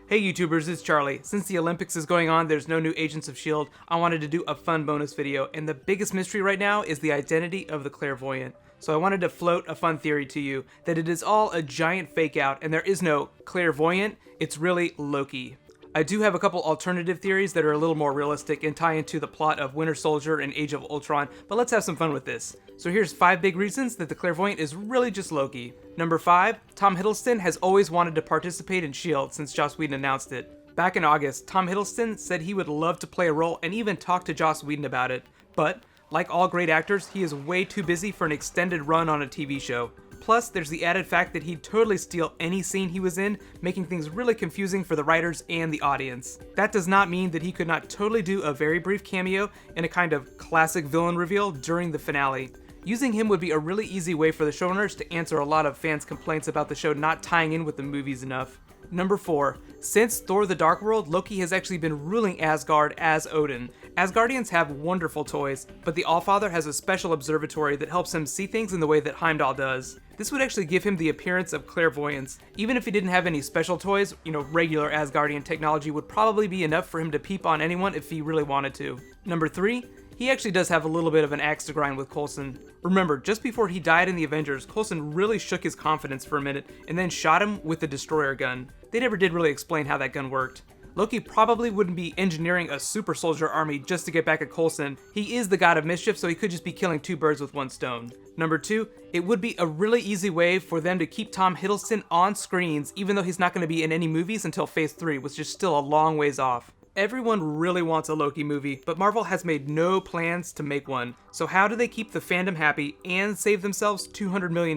Hey YouTubers, it's Charlie. Since the Olympics is going on, there's no new Agents of S.H.I.E.L.D. I wanted to do a fun bonus video, and the biggest mystery right now is the identity of the Clairvoyant. So I wanted to float a fun theory to you, that it is all a giant fake out and there is no Clairvoyant, it's really Loki. I do have a couple alternative theories that are a little more realistic and tie into the plot of Winter Soldier and Age of Ultron, but let's have some fun with this. So here's 5 big reasons that the Clairvoyant is really just Loki. Number 5, Tom Hiddleston has always wanted to participate in S.H.I.E.L.D. since Joss Whedon announced it. Back in August, Tom Hiddleston said he would love to play a role and even talk to Joss Whedon about it, but like all great actors, he is way too busy for an extended run on a TV show. Plus, there's the added fact that he'd totally steal any scene he was in, making things really confusing for the writers and the audience. That does not mean that he could not totally do a very brief cameo in a kind of classic villain reveal during the finale. Using him would be a really easy way for the showrunners to answer a lot of fans' complaints about the show not tying in with the movies enough. Number 4. Since Thor: The Dark World, Loki has actually been ruling Asgard as Odin. Asgardians have wonderful toys, but the Allfather has a special observatory that helps him see things in the way that Heimdall does. This would actually give him the appearance of clairvoyance. Even if he didn't have any special toys, regular Asgardian technology would probably be enough for him to peep on anyone if he really wanted to. Number 3. He actually does have a little bit of an axe to grind with Coulson. Remember, just before he died in the Avengers, Coulson really shook his confidence for a minute and then shot him with the destroyer gun. They never did really explain how that gun worked. Loki probably wouldn't be engineering a super soldier army just to get back at Coulson. He is the god of mischief, so he could just be killing 2 birds with 1 stone. Number 2, it would be a really easy way for them to keep Tom Hiddleston on screens even though he's not going to be in any movies until Phase 3, which is still a long ways off. Everyone really wants a Loki movie, but Marvel has made no plans to make one. So how do they keep the fandom happy and save themselves $200 million?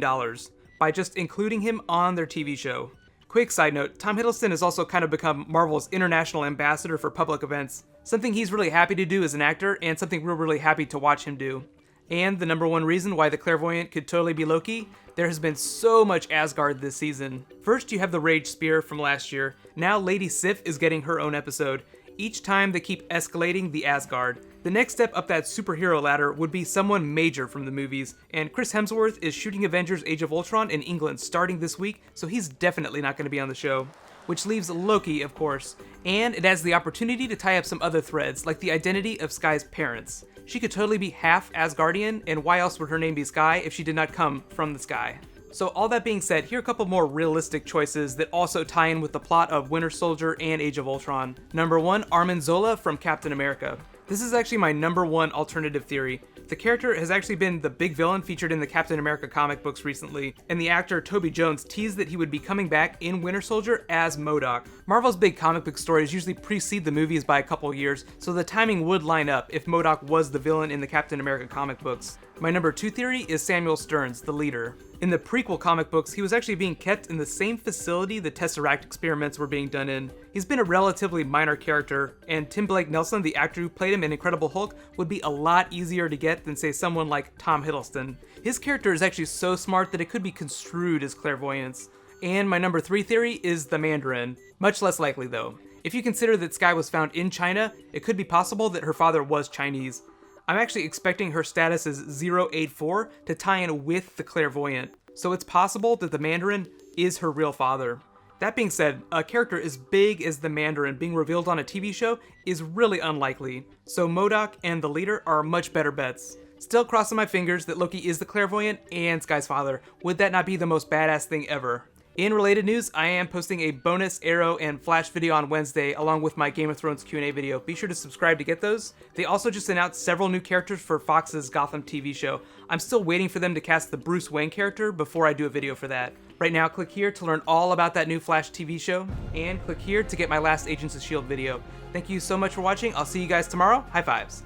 By just including him on their TV show. Quick side note, Tom Hiddleston has also kind of become Marvel's international ambassador for public events. Something he's really happy to do as an actor, and something we're really happy to watch him do. And the number 1 reason why the Clairvoyant could totally be Loki? There has been so much Asgard this season. First you have the Rage Spear from last year, now Lady Sif is getting her own episode. Each time they keep escalating the Asgard. The next step up that superhero ladder would be someone major from the movies, and Chris Hemsworth is shooting Avengers Age of Ultron in England starting this week, so he's definitely not going to be on the show. Which leaves Loki, of course, and it has the opportunity to tie up some other threads, like the identity of Skye's parents. She could totally be half Asgardian, and why else would her name be Skye if she did not come from the sky? So all that being said, here are a couple more realistic choices that also tie in with the plot of Winter Soldier and Age of Ultron. Number 1, Armin Zola from Captain America. This is actually my number 1 alternative theory. The character has actually been the big villain featured in the Captain America comic books recently, and the actor Toby Jones teased that he would be coming back in Winter Soldier as MODOK. Marvel's big comic book stories usually precede the movies by a couple years, so the timing would line up if MODOK was the villain in the Captain America comic books. My number 2 theory is Samuel Stearns, the leader. In the prequel comic books, he was actually being kept in the same facility the Tesseract experiments were being done in. He's been a relatively minor character, and Tim Blake Nelson, the actor who played him in Incredible Hulk, would be a lot easier to get than, say, someone like Tom Hiddleston. His character is actually so smart that it could be construed as clairvoyance. And my number 3 theory is the Mandarin. Much less likely, though. If you consider that Skye was found in China, it could be possible that her father was Chinese. I'm actually expecting her status as 084 to tie in with the Clairvoyant, so it's possible that the Mandarin is her real father. That being said, a character as big as the Mandarin being revealed on a TV show is really unlikely, so MODOK and the leader are much better bets. Still crossing my fingers that Loki is the Clairvoyant and Skye's father. Would that not be the most badass thing ever? In related news, I am posting a bonus Arrow and Flash video on Wednesday along with my Game of Thrones Q&A video. Be sure to subscribe to get those. They also just announced several new characters for Fox's Gotham TV show. I'm still waiting for them to cast the Bruce Wayne character before I do a video for that. Right now, click here to learn all about that new Flash TV show, and click here to get my last Agents of S.H.I.E.L.D. video. Thank you so much for watching. I'll see you guys tomorrow. High fives.